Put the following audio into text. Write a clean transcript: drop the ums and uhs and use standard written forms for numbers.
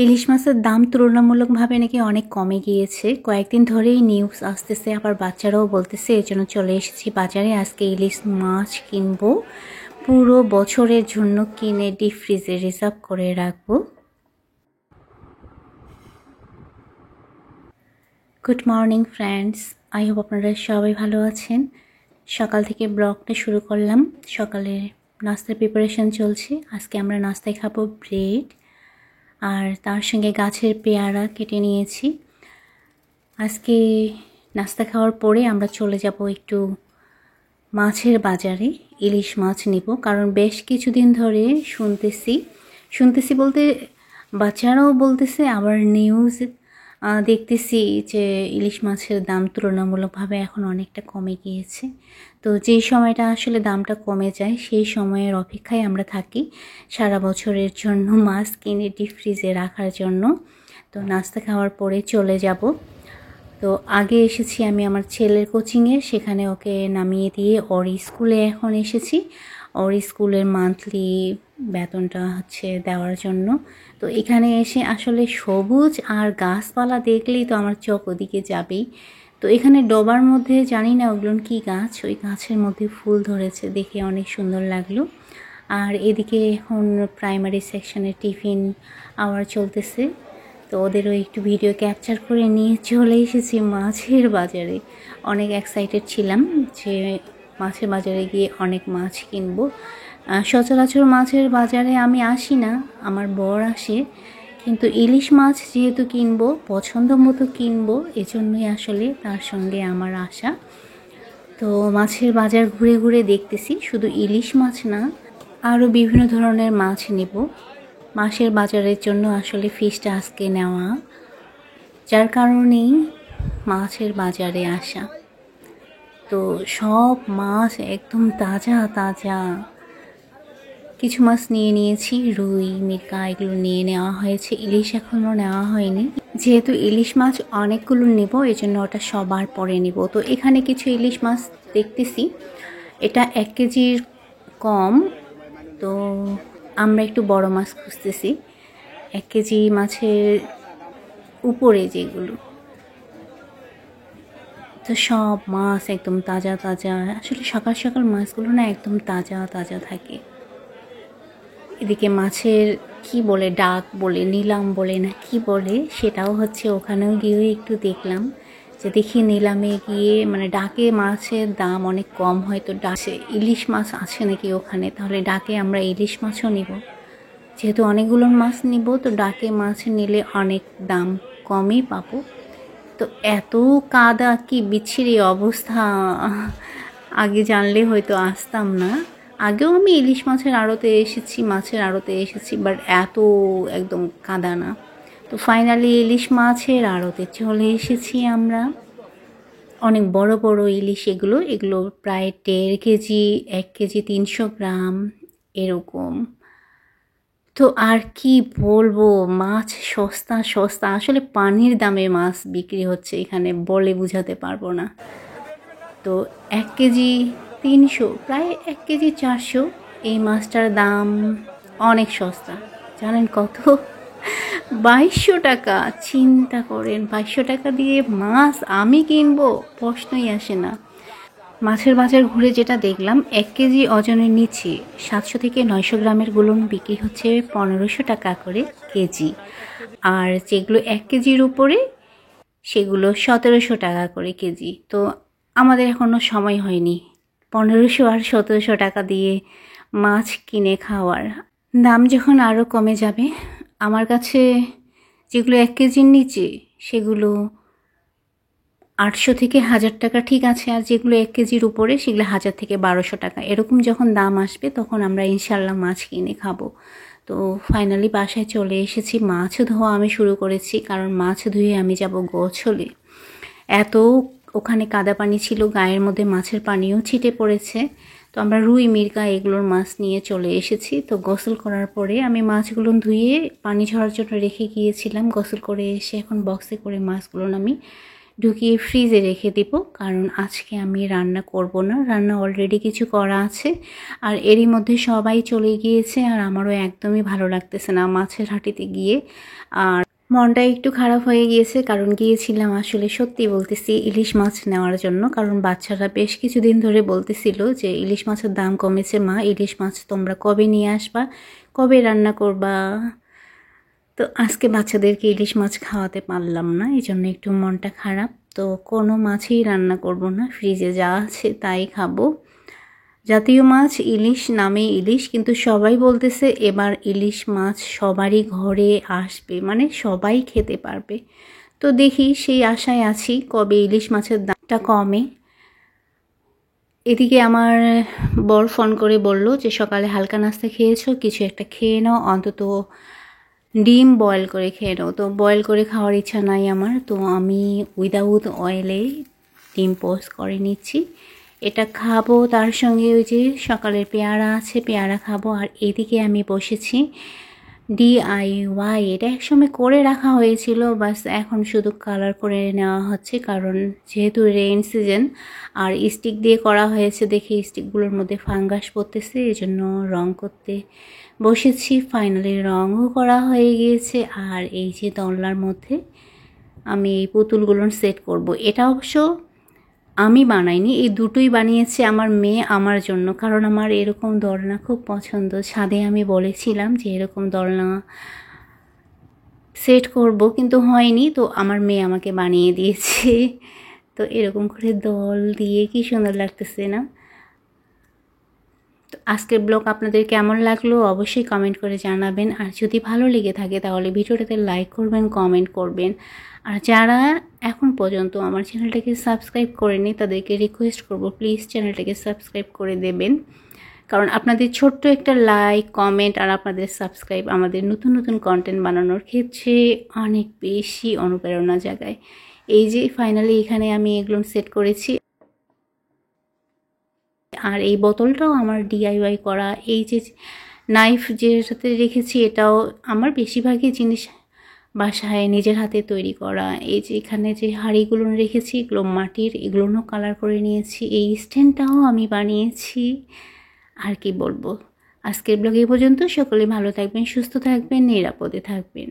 ইলিশ মাছের দাম তুলনামূলকভাবে নাকি অনেক কমে গিয়েছে। কয়েকদিন ধরেই নিউজ আসতেছে, আবার বাচ্চারাও বলতেছে। এজন্য চলে এসেছি বাজারে। আজকে ইলিশ মাছ কিনবো, পুরো বছরের জন্য কিনে ডিপ ফ্রিজে রিজার্ভ করে রাখবো। Good morning friends, I hope আপনারা সবাই ভালো আছেন। সকাল থেকে ব্লগটা শুরু করলাম। সকালে নাস্তার প্রিপারেশন চলছে। আজকে আমরা নাস্তায় খাবো ব্রেড, আর তার সঙ্গে গাছের পেয়ারা কেটে নিয়েছি। আজকে নাস্তা খাওয়ার পরে আমরা চলে যাব একটু মাছের বাজারে, ইলিশ মাছ নিব। কারণ বেশ কিছুদিন ধরে শুনতেছি বলতে বাচ্চারাও বলতেছে, আবার নিউজ দেখতেছি যে ইলিশ মাছের দাম তুলনামূলকভাবে এখন অনেকটা কমে গিয়েছে। তো যেই সময়টা আসলে দামটা কমে যায় সেই সময়ের অপেক্ষায় আমরা থাকি সারা বছরের জন্য মাছ কিনে ডিপ ফ্রিজে রাখার জন্য। তো নাস্তা খাওয়ার পরে চলে যাব। তো আগে এসেছি আমি আমার ছেলের কোচিংয়ে, সেখানে ওকে নামিয়ে দিয়ে ওর স্কুলে এখন এসেছি। ওর স্কুলের মান্থলি বেতনটা দেওয়ার জন্য। তো এখানে এসে আসলে সবুজ আর গাছপালা দেখলেই তো আমার চোখ ওদিকে যাবেই। তো এখানে ডবার মধ্যে জানি না ওগুলো কী গাছ, ওই গাছের মধ্যে ফুল ধরেছে, দেখে অনেক সুন্দর লাগলো। আর এদিকে এখন প্রাইমারি সেকশনের টিফিন আওয়ার চলতেছে, তো ওদেরও একটু ভিডিও ক্যাপচার করে নিয়ে চলে এসেছি মাছের বাজারে। অনেক এক্সাইটেড ছিলাম যে মাছের বাজারে গিয়ে অনেক মাছ কিনবো। সচরাচর মাছের বাজারে আমি আসি না, আমার বর আসে, কিন্তু ইলিশ মাছ যেহেতু কিনবো, পছন্দ মতো কিনবো, এজন্যই আসলে তার সঙ্গে আমার আসা। তো মাছের বাজার ঘুরে ঘুরে দেখতেছি, শুধু ইলিশ মাছ না, আরও বিভিন্ন ধরনের মাছ নেব। মাছের বাজারের জন্য আসলে ফিশটা আজকে নেওয়া, যার কারণেই মাছের বাজারে আসা। তো সব মাছ একদম তাজা তাজা। কিছু মাছ নিয়ে নিয়েছি, রুই, মিরকা এগুলো নিয়ে নেওয়া হয়েছে। ইলিশ এখনও নেওয়া হয়নি, যেহেতু ইলিশ মাছ অনেকগুলো নেব, এই জন্য ওটা সবার পরে নিব। তো এখানে কিছু ইলিশ মাছ দেখতেছি, এটা 1 কেজির কম। তো আমরা একটু বড় মাছ খুঁজতেছি, 1 কেজি মাছের উপরে যেগুলো। তো সব মাছ একদম তাজা তাজা। আসলে সকাল সকাল মাছগুলো না একদম তাজা তাজা থাকে। এদিকে মাছের কি বলে, ডাক বলে, নিলাম বলে না কি বলে, সেটাও ওখানেও গিয়ে একটু দেখলাম। যে দেখি নিলামে গিয়ে মানে ডাকে মাছের দাম অনেক কম হয়। তো ডাকে ইলিশ মাছ আছে নাকি ওখানে, তাহলে ডাকে আমরা ইলিশ মাছও নিব। যেহেতু অনেকগুলো মাছ নিব, তো ডাকে মাছ নিলে অনেক দাম কমই পাবো। তো এত কাদা, কি বিচ্ছিরি অবস্থা, আগে জানলে হয়তো আসতাম না। আগেও আমি ইলিশ মাছের আড়তে এসেছি, মাছের আড়তে এসেছি, বাট এত একদম কাদা না। তো ফাইনালি ইলিশ মাছের আড়তে চলে এসেছি আমরা। অনেক বড় বড় ইলিশ এগুলো প্রায় 1.5 কেজি, 1 কেজি 300 গ্রাম এরকম। তো আর কি বলবো, মাছ সস্তা সস্তা, আসলে পানির দামে মাছ বিক্রি হচ্ছে এখানে, বলে বোঝাতে পারবো না। তো 1 কেজি 300, প্রায় 1 কেজি 400। এই মাছটার দাম অনেক সস্তা, জানেন কত? 2200 টাকা। চিন্তা করেন, 2200 টাকা দিয়ে মাছ আমি কিনবো, প্রশ্নই আসে না। মাছের বাজার ঘুরে যেটা দেখলাম, 1 কেজি ওজনের নিচে 700 থেকে 900 গ্রামের গুলো বিক্রি হচ্ছে 1500 টাকা করে কেজি। আর যেগুলো 1 কেজির উপরে সেগুলো 1700 টাকা করে কেজি। তো আমাদের এখনও সময় হয়নি 1500 আর 1700 টাকা দিয়ে মাছ কিনে খাওয়ার। দাম যখন আরও কমে যাবে, আমার কাছে যেগুলো 1 কেজির নিচে সেগুলো 800 থেকে 1000 টাকা ঠিক আছে, আর যেগুলো 1 কেজির উপরে সেগুলো 1000 থেকে 1200 টাকা। এরকম যখন দাম আসবে তখন আমরা ইনশাল্লাহ মাছ কিনে খাবো। তো ফাইনালি বাসায় চলে এসেছি, মাছ ধোয়া আমি শুরু করেছি, কারণ মাছ ধুয়ে আমি যাব গোসলে। এত ওখানে কাদা পানি ছিল, গায়ের মধ্যে মাছের পানিও ছিটে পড়েছে। তো আমরা রুই, মিরকা এগুলোর মাছ নিয়ে চলে এসেছি। তো গোসল করার পরে আমি মাছগুলো ধুয়ে পানি ঝরার জন্য রেখে গিয়েছিলাম। গোসল করে এসে এখন বক্সে করে মাছগুলো আমি ঢুকিয়ে ফ্রিজে রেখে দিব, কারণ আজকে আমি রান্না করব না, রান্না অলরেডি কিছু করা আছে। আর এরই মধ্যে সবাই চলে গিয়েছে আর আমারও একদমই ভালো লাগতেছে না মাছের হাটিতে গিয়ে। আর মনটা একটু খারাপ হয়ে গিয়েছে, কারণ গিয়েছিলাম আসলে সত্যি বলতেছি ইলিশ মাছ নেওয়ার জন্য, কারণ বাচ্চারা বেশ কিছুদিন ধরে বলতেছিল যে ইলিশ মাছের দাম কমেছে মা, ইলিশ মাছ তোমরা কবে নিয়ে আসবা, কবে রান্না করবা। তো আজকে বাচ্চাদেরকে ইলিশ মাছ খাওয়াতে পারলাম না, এই জন্য একটু মনটা খারাপ। তো কোনো মাছই রান্না করব না, ফ্রিজে যা আছে তাই খাবো। জাতীয় মাছ ইলিশ, নামে ইলিশ, কিন্তু সবাই বলতেছে এবার ইলিশ মাছ সবারই ঘরে আসবে, মানে সবাই খেতে পারবে। তো দেখি, সেই আশায় আছি কবে ইলিশ মাছের দামটা কমে। এদিকে আমার বর ফোন করে বলল যে সকালে হালকা নাস্তা খেয়েছো, কিছু একটা খেয়ে নাও, অন্তত ডিম বয়েল করে খেয়ে নাও। তো বয়েল করে খাওয়ার ইচ্ছা নাই আমার, তো আমি উইদাউট অয়েলে ডিম পোস্ট করে নিচ্ছি, এটা খাবো। তার সঙ্গে ওই যে সকালের পেয়ারা আছে, পেয়ারা খাবো। আর এদিকে আমি বসেছি DIY, এটা একসময় করে রাখা হয়েছিল, বাস এখন শুধু কালার করে নেওয়া হচ্ছে, কারণ যেহেতু রেইন সিজন আর স্টিক দিয়ে করা হয়েছে, দেখে স্টিকগুলোর মধ্যে ফাঙ্গাস পড়তেছে, এই জন্য রং করতে বসেছি। ফাইনালি রঙও করা হয়ে গিয়েছে। আর এই যে দোলনার মধ্যে আমি এই পুতুলগুলো সেট করব। এটা অবশ্য আমি বানাইনি, এই দুটোই বানিয়েছে আমার মেয়ে আমার জন্য, কারণ আমার এরকম দোলনা খুব পছন্দ। ছাদে আমি বলেছিলাম যে এরকম দোলনা সেট করব, কিন্তু হয়নি, তো আমার মেয়ে আমাকে বানিয়ে দিয়েছে। তো এরকম করে দোল দিয়ে কি সুন্দর লাগতেছে না? তো আজকের ব্লগ আপনাদের কেমন লাগলো অবশ্যই কমেন্ট করে জানাবেন। আর যদি ভালো লেগে থাকে তাহলে ভিডিওটাতে লাইক করবেন, কমেন্ট করবেন। আর যারা এখন পর্যন্ত আমার চ্যানেলটাকে সাবস্ক্রাইব করেনি তাদেরকে রিকোয়েস্ট করব প্লিজ চ্যানেলটাকে সাবস্ক্রাইব করে দেবেন, কারণ আপনাদের ছোট্ট একটা লাইক, কমেন্ট আর আপনাদের সাবস্ক্রাইব আমাদের নতুন নতুন কন্টেন্ট বানানোর ক্ষেত্রে অনেক বেশি অনুপ্রেরণা জাগায়। এই যে ফাইনালি এখানে আমি এগুলো সেট করেছি। আর এই বোতলটাও আমার DIY করা। এই যে নাইফ যেটাতে রেখেছি এটাও আমার, বেশিরভাগই জিনিস বাসায় নিজের হাতে তৈরি করা। এই যে এখানে যে হাঁড়িগুলো রেখেছি এগুলো মাটির, এগুলোও কালার করে নিয়েছি। এই স্ট্যান্ডটাও আমি বানিয়েছি। আর কি বলবো, আজকের ব্লগ এই পর্যন্ত। সকলে ভালো থাকবেন, সুস্থ থাকবেন, নিরাপদে থাকবেন।